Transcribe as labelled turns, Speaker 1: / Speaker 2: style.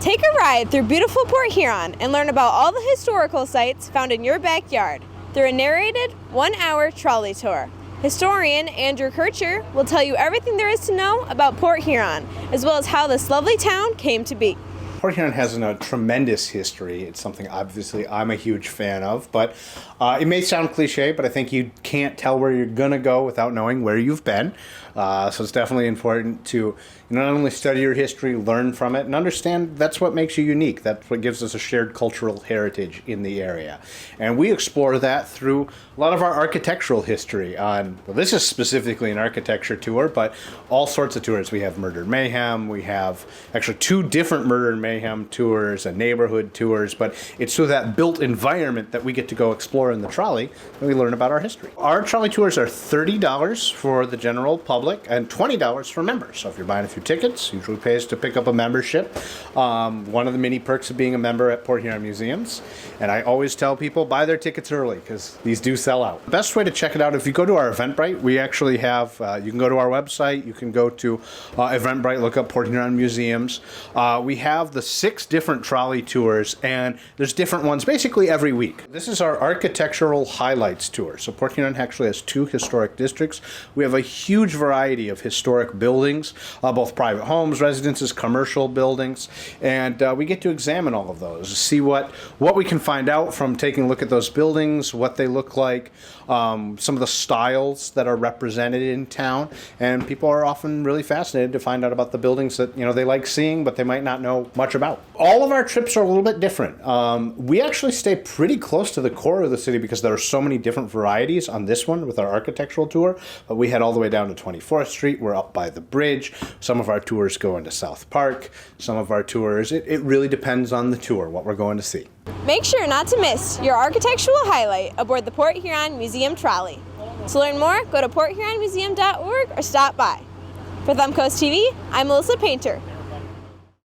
Speaker 1: Take a ride through beautiful Port Huron and learn about all the historical sites found in your backyard through a narrated 1-hour trolley tour. Historian Andrew Kircher will tell you everything there is to know about Port Huron, as well as how this lovely town came to be.
Speaker 2: Port Huron has a tremendous history. It's something obviously I'm a huge fan of, but it may sound cliche, but I think you can't tell where you're going to go without knowing where you've been. So it's definitely important to not only study your history, learn from it, and understand that's what makes you unique. That's what gives us a shared cultural heritage in the area. And we explore that through a lot of our architectural history. This is specifically an architecture tour, but all sorts of tours. We have Murder Mayhem. We have actually 2 different Murder Mayhem tours and neighborhood tours, but it's through that built environment that we get to go explore in the trolley and we learn about our history. Our trolley tours are $30 for the general public and $20 for members. So if you're buying a few tickets, usually pays to pick up a membership. One of the many perks of being a member at Port Huron Museums. And I always tell people buy their tickets early because these do sell out. The best way to check it out, if you go to our Eventbrite, we actually have, you can go to our website, you can go to Eventbrite, look up Port Huron Museums. We have the 6 different trolley tours, and there's different ones basically every week. This is our architectural highlights tour. So Port Huron actually has 2 historic districts. We have a huge variety of historic buildings, both private homes, residences, commercial buildings, and we get to examine all of those, see what we can find out from taking a look at those buildings, what they look like, some of the styles that are represented in town, and people are often really fascinated to find out about the buildings that they like seeing, but they might not know much about. All of our trips are a little bit different. We actually stay pretty close to the core of the city because there are so many different varieties on this one with our architectural tour, but we head all the way down to 24th Street. We're up by the bridge. Some of our tours go into South Park. Some of our tours, it really depends on the tour, what we're going to see.
Speaker 1: Make sure not to miss your architectural highlight aboard the Port Huron Museum trolley. To learn more, go to porthuronmuseum.org or stop by. For Thumbcoast TV, I'm Melissa Painter.